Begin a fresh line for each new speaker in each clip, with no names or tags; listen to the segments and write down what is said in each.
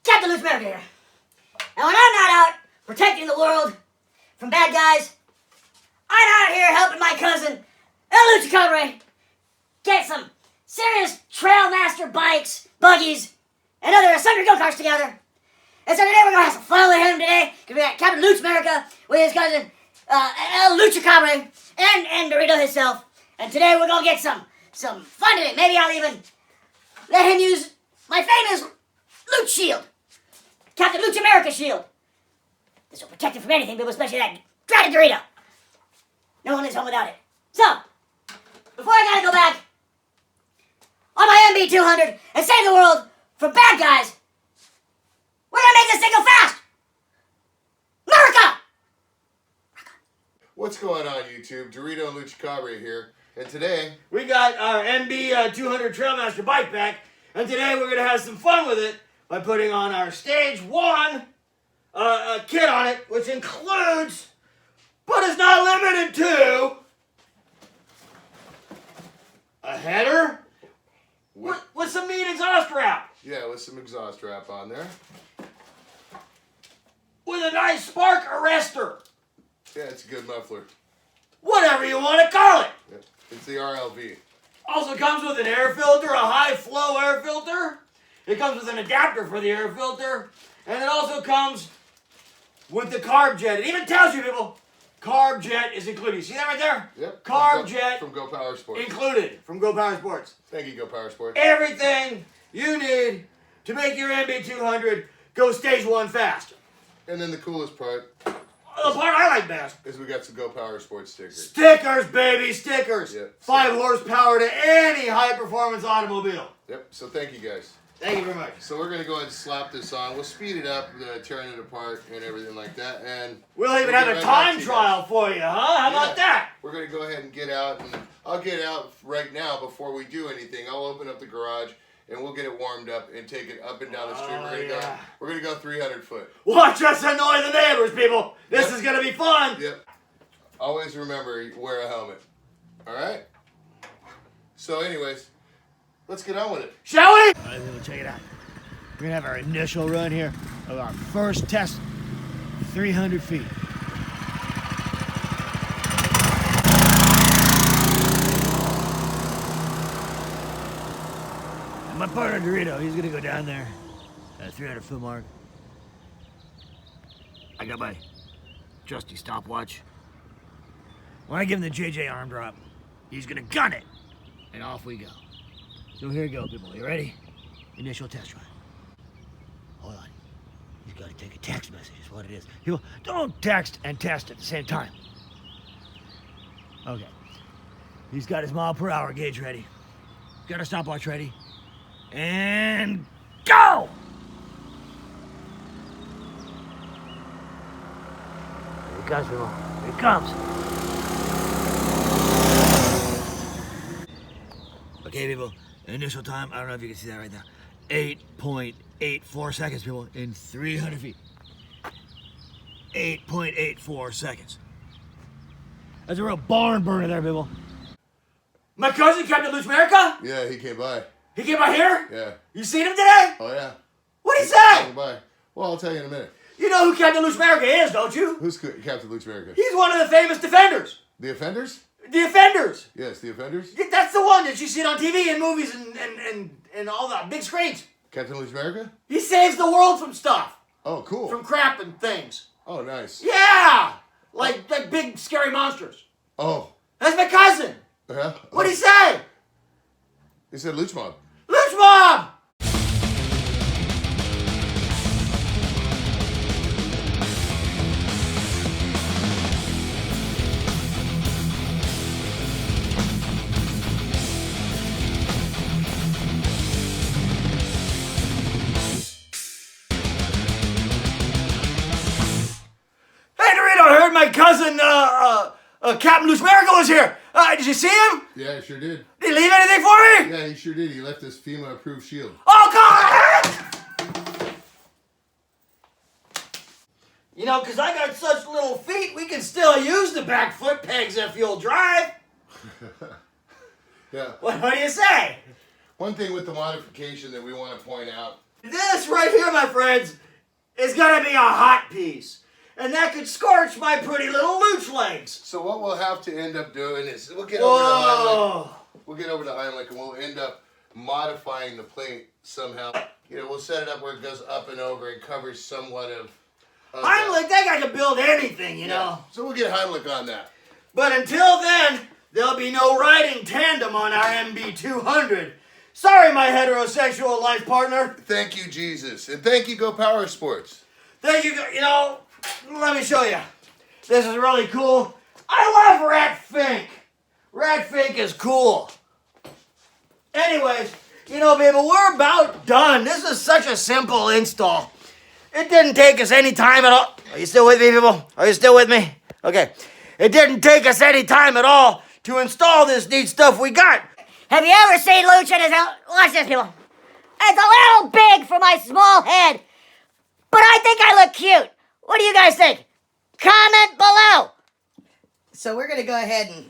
Captain LuchMerica here. And when I'm not out protecting the world from bad guys, I'm out here helping my cousin, LuchMerica, get some serious Trailmaster bikes, buggies, and other sundry go-karts together. And so today we're going to have some fun with him today, because we got Captain LuchMerica with his cousin, LuchMerica, and Dorito himself. And today we're going to get some fun today. Maybe I'll even let him use my famous Luch shield. Captain LuchMerica shield. This will protect him from anything, but especially that dreaded Dorito. No one is home without it. So, before I gotta go back on my Mb200 and save the world from bad guys, we're gonna make this thing go fast! America!
What's going on, YouTube? Dorito and LuchMerica here, and today
we got our Mb200 Trailmaster bike back, and today we're going to have some fun with it by putting on our Stage 1 kit on it, which includes, but is not limited to, a header with some mean exhaust wrap.
Yeah, with some exhaust wrap on there.
With a nice spark arrestor.
Yeah, it's a good muffler.
Whatever you want to call it.
Yeah, it's the RLV.
Also comes with an air filter, a high flow air filter. It comes with an adapter for the air filter. And it also comes with the carb jet. It even tells you, people, carb jet is included. You see that right there?
Yep.
Carb jet
from GoPowersports.
Included from GoPowersports.
Thank you, GoPowersports.
Everything you need to make your Mb200 go Stage 1 fast.
And then the coolest part,
The part I like best
is we got some GoPowersports stickers.
Stickers, baby, stickers.
Yep.
5 horsepower to any high-performance automobile.
Yep, so thank you guys.
Thank you very much.
So we're going to go ahead and slap this on. We'll speed it up, tearing it apart and everything like that. And
we'll even have a time trial for you, huh? How about that?
We're going to go ahead and get out. And I'll get out right now before we do anything. I'll open up the garage and we'll get it warmed up and take it up and down the street. We're gonna go 300 foot.
Watch us annoy the neighbors, people. This is going to be fun.
Yep. Always remember, wear a helmet. All right? So anyways, let's get on with it.
Shall we? All right, we'll check it out. We're going to have our initial run here of our first test, 300 feet. And my partner Dorito, he's going to go down there at 300 foot mark. I got my trusty stopwatch. When I give him the JJ arm drop, he's going to gun it. And off we go. So here you go, people. You ready? Initial test run. Hold on. He's got to take a text message is what it is. People, don't text and test at the same time. Okay. He's got his mile/hour gauge ready. He's got our stopwatch ready. And go! Here he comes, people. Here he comes. Okay, people. Initial time, I don't know if you can see that right there. 8.84 seconds, people, in 300 feet. 8.84 seconds. That's a real barn burner there, people. My cousin, Captain LuchMerica?
Yeah, he came by.
He came by here?
Yeah.
You seen him today?
Oh, yeah.
What'd he say?
Came by. Well, I'll tell you in a minute.
You know who Captain LuchMerica is, don't you?
Who's Captain LuchMerica?
He's one of the famous defenders.
The Offenders?
The Offenders.
Yes, the Offenders.
That's the one that you see on TV and movies and all the big screens.
Captain LuchMerica?
He saves the world from stuff.
Oh, cool.
From crap and things.
Oh, nice.
Yeah! Like big scary monsters.
Oh.
That's my cousin.
Yeah?
What'd he say?
He said Luch Mob.
Luch Mob! I heard my cousin, Captain LuchMerica was here. Did you see him?
Yeah, he sure did.
Did he leave anything for me?
Yeah, he sure did. He left this FEMA-approved shield.
Oh, God! You know, because I got such little feet, we can still use the back foot pegs if you'll drive.
Yeah.
What do you say?
One thing with the modification that we want to point out.
This right here, my friends, is going to be a hot piece. And that could scorch my pretty little Luch legs.
So what we'll have to end up doing is we'll get over to Heimlich. We'll get over to Heimlich and we'll end up modifying the plate somehow. You know, we'll set it up where it goes up and over and covers somewhat of.
Heimlich, that guy can build anything, you know.
So we'll get Heimlich on that.
But until then, there'll be no riding tandem on our Mb200. Sorry, my heterosexual life partner.
Thank you, Jesus, and thank you, GoPowersports.
Thank you. You know. Let me show you. This is really cool. I love Rat Fink. Rat Fink is cool. Anyways, you know, people, we're about done. This is such a simple install. It didn't take us any time at all. Are you still with me, people? Are you still with me? Okay. It didn't take us any time at all to install this neat stuff we got.
Have you ever seen Luch in his... Watch this, people. It's a little big for my small head, but I think I look cute. What do you guys think? Comment below.
So we're going to go ahead and...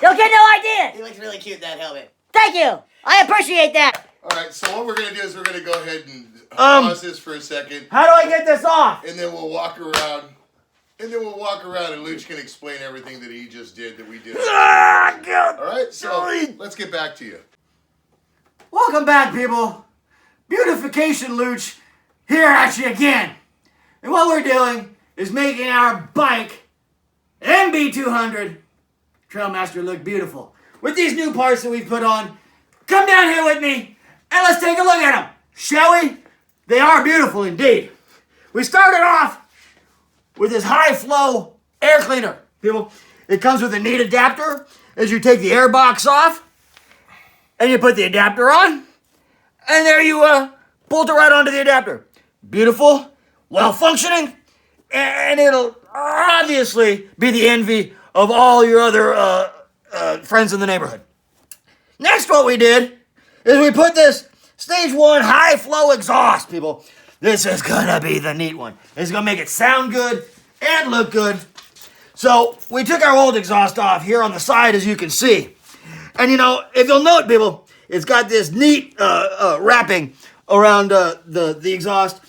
You'll get no idea.
He looks really cute, that helmet.
Thank you. I appreciate that.
All right, so what we're going to do is we're going to go ahead and pause this for a second.
How do I get this off?
And then we'll walk around. And Luch can explain everything that he just did that we did. All right, so let's get back to you.
Welcome back, people. Beautification Luch here at you again. And what we're doing is making our bike, Mb200 Trailmaster, look beautiful. With these new parts that we've put on, come down here with me and let's take a look at them, shall we? They are beautiful indeed. We started off with this high flow air cleaner, people. It comes with a neat adapter as you take the air box off and you put the adapter on and there you bolt it right onto the adapter. Beautiful. Well functioning, and it'll obviously be the envy of all your other friends in the neighborhood. Next, what we did is we put this Stage 1 high flow exhaust, people. This is gonna be the neat one. It's gonna make it sound good and look good. So we took our old exhaust off here on the side, as you can see. And you know, if you'll note, people, it's got this neat wrapping around the exhaust.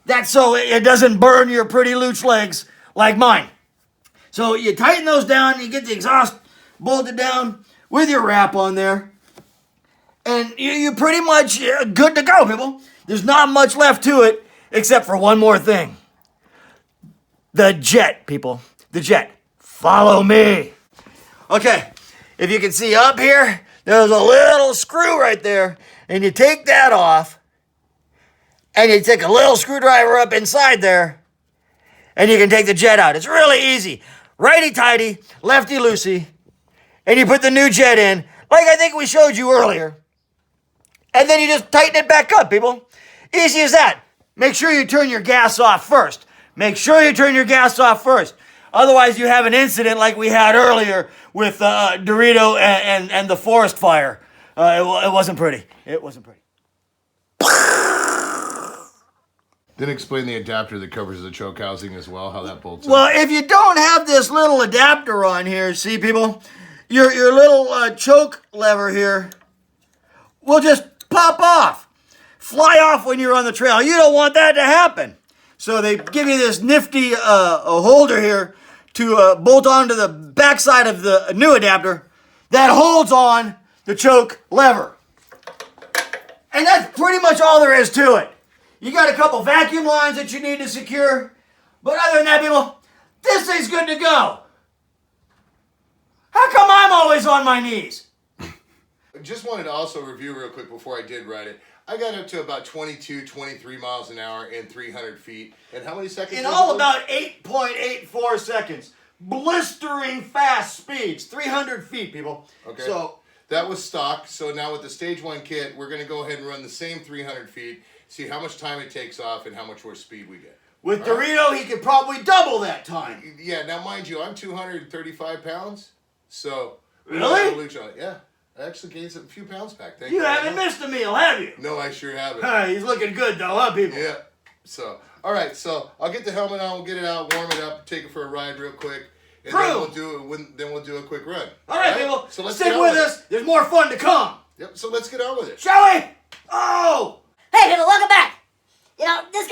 That's so it doesn't burn your pretty Luch legs like mine. So you tighten those down, you get the exhaust bolted down with your wrap on there, and you're pretty much good to go, people. There's not much left to it except for one more thing. The jet, people. The jet. Follow me. Okay, if you can see up here, there's a little screw right there, and you take that off, and you take a little screwdriver up inside there, and you can take the jet out. It's really easy. Righty-tighty, lefty-loosey, and you put the new jet in, like I think we showed you earlier. And then you just tighten it back up, people. Easy as that. Make sure you turn your gas off first. Make sure you turn your gas off first. Otherwise, you have an incident like we had earlier with Dorito and the forest fire. It wasn't pretty. It wasn't pretty.
Then explain the adapter that covers the choke housing as well, how that bolts
Well, if you don't have this little adapter on here, see, people, your little choke lever here will just pop off, fly off when you're on the trail. You don't want that to happen. So they give you this nifty holder here to bolt onto the backside of the new adapter that holds on the choke lever. And that's pretty much all there is to it. You got a couple vacuum lines that you need to secure. But other than that, people, this thing's good to go. How come I'm always on my knees?
Just wanted to also review real quick before I did ride it. I got up to about 22, 23 miles an hour in 300 feet. And how many seconds?
In
was
all
it?
about 8.84 seconds. Blistering fast speeds. 300 feet, people.
Okay.
So
that was stock. So now with the Stage 1 kit, we're going to go ahead and run the same 300 feet, see how much time it takes off and how much more speed we get.
with
All
Dorito, he could probably double that time.
Yeah, now mind you, I'm 235 pounds. So.
Really?
Yeah. I actually gained a few pounds back. Thank
You haven't missed a meal, have you?
No, I sure haven't.
He's looking good though, huh, people?
Yeah. So, all right. So I'll get the helmet on. We'll get it out, warm it up, take it for a ride real quick, and then we'll do a quick run.
All right, people.
So let's
stick
get on
with us. There's more fun to come.
Yep. So let's get on with it.
Shall we? Oh!
Hey, people, welcome back. You know, this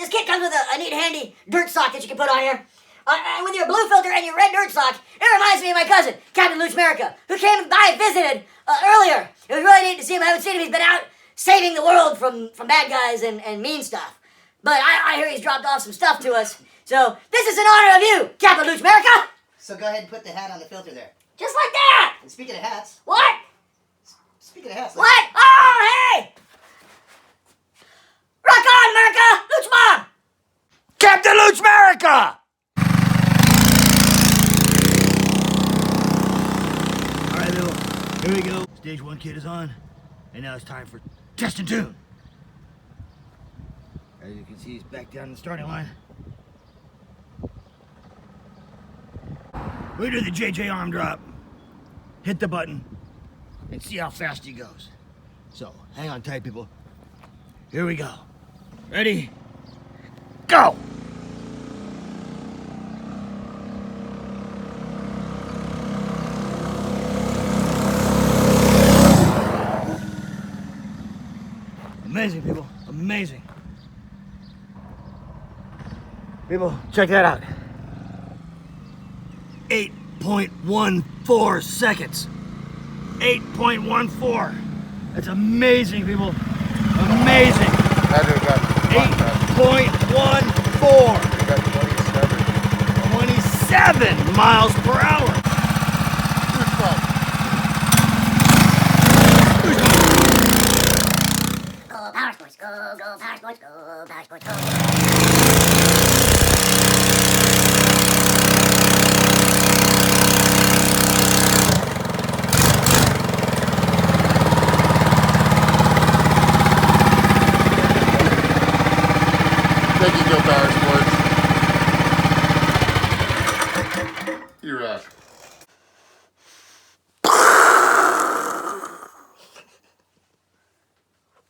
kit comes with a neat, handy dirt sock that you can put on here. And with your blue filter and your red dirt sock, it reminds me of my cousin, Captain LuchMerica, who came by and visited earlier. It was really neat to see him. I haven't seen him. He's been out saving the world from bad guys and mean stuff. But I hear he's dropped off some stuff to us. So this is in honor of you, Captain LuchMerica.
So go ahead and put the hat on the filter there.
Just like that.
And speaking of hats,
What?
speaking of hats,
What? Oh, hey! Rock on, America! Luch Mom!
Captain LuchMerica! All right, Bill. Here we go. Stage 1 kit is on. And now it's time for test and tune. As you can see, he's back down the starting line. We do the JJ arm drop. Hit the button. And see how fast he goes. So, hang on tight, people. Here we go. Ready? Go! Amazing, people. Amazing. People, check that out. 8.14 seconds. 8.14. That's amazing, people. Amazing. 8.14. 27 miles per hour.
Go Power Sports, go Power Sports, go Power Sports, go.
Thank you, GoPowersports. You rock.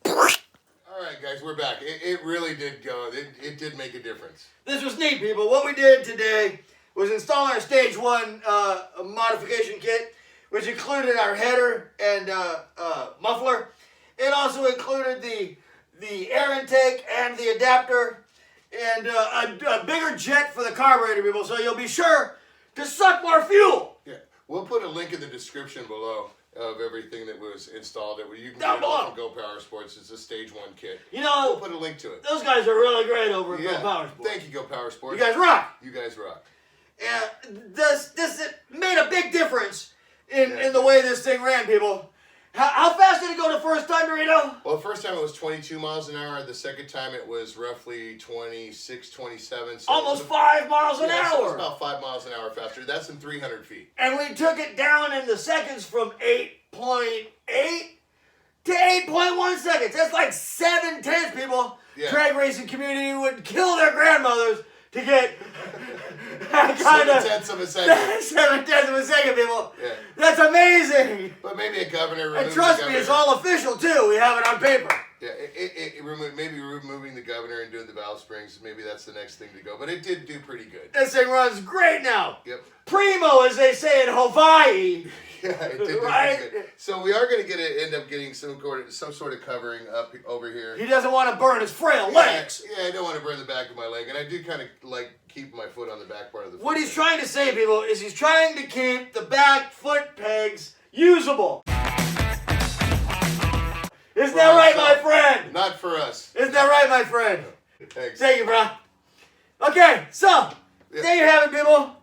All right, guys, we're back. It really did go. It did make a difference.
This was neat, people. What we did today was install our Stage 1 modification kit, which included our header and muffler. It also included the air intake and the adapter and a bigger jet for the carburetor, people, so you'll be sure to suck more fuel.
Yeah, we'll put a link in the description below of everything that was installed. That you can
Down
get it
below.
off of GoPowersports. It's a Stage 1 kit.
You know,
We'll put a link to it.
those guys are really great over at GoPowersports.
Thank you, GoPowersports.
You guys rock.
You guys rock.
And this made a big difference in the way this thing ran, people. How fast did it go the first time, Dorito?
Well, the first time it was 22 miles an hour. The second time it was roughly 26, 27. So
Almost 5 miles an
So
hour.
it's about 5 miles an hour faster. That's in 300 feet.
And we took it down in the seconds from 8.8 to 8.1 seconds. That's like 7/10, people.
Yeah.
Drag racing community would kill their grandmothers to get kind
7/10 of a second.
7/10 of a second, people.
Yeah.
That's amazing.
But maybe a governor
And
removed
trust
the
me,
governor.
it's all official too. We have it on paper.
Yeah, maybe removing the governor and doing the valve springs. Maybe that's the next thing to go. But it did do pretty good.
This thing runs great now.
Yep.
Primo, as they say in Hawaii.
Yeah, it did do
Right?
pretty good. So we are going to end up getting some sort of covering up over here.
He doesn't want to burn his frail legs.
Yeah, I don't want to burn the back of my leg, and I do kind of like keep my foot on the back part of the foot.
What he's trying to say, people, is he's trying to keep the back foot pegs usable. Isn't
for
that right,
myself.
my friend?
Not for us.
Isn't that right, my friend?
Thanks.
Thank you, bro. Okay, so,
Yeah.
there you have it, people.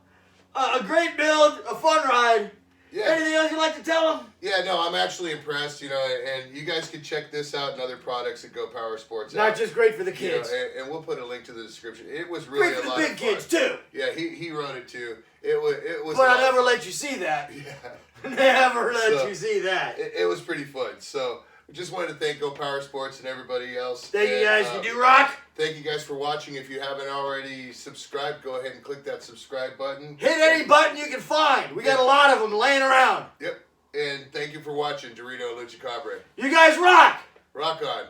A great build, a fun ride.
Yeah.
Anything else you'd like to tell them?
Yeah, no, I'm actually impressed, you know, and you guys can check this out and other products at GoPowersports.
Not just great for the
You know,
kids.
and we'll put a link to the description. It was really
Great for
a
the
lot
big
of fun.
kids, too.
Yeah, he wrote it too. It was.
But
a
I
lot
never
of fun.
let you see that.
Yeah.
Never let
So,
you see that.
It was pretty fun. So we just wanted to thank GoPowersports and everybody else.
Thank you
And,
guys. You do rock.
Thank you guys for watching. If you haven't already subscribed, go ahead and click that subscribe button.
Hit any button you can find. We got a lot of them laying around.
Yep. And thank you for watching Dorito Luchmaerica.
You guys rock.
Rock on.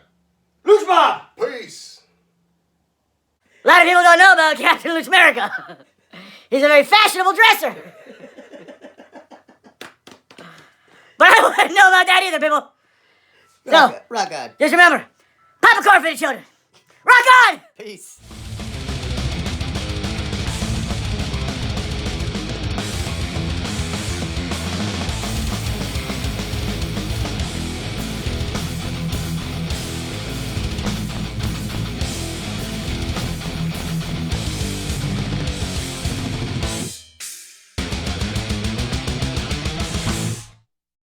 Luch Bob.
Peace.
A lot of people don't know about Captain LuchMerica. He's a very fashionable dresser. But I wouldn't know about that either, people. So,
Rock on.
just remember, pop a car for the children. Rock on!
Peace.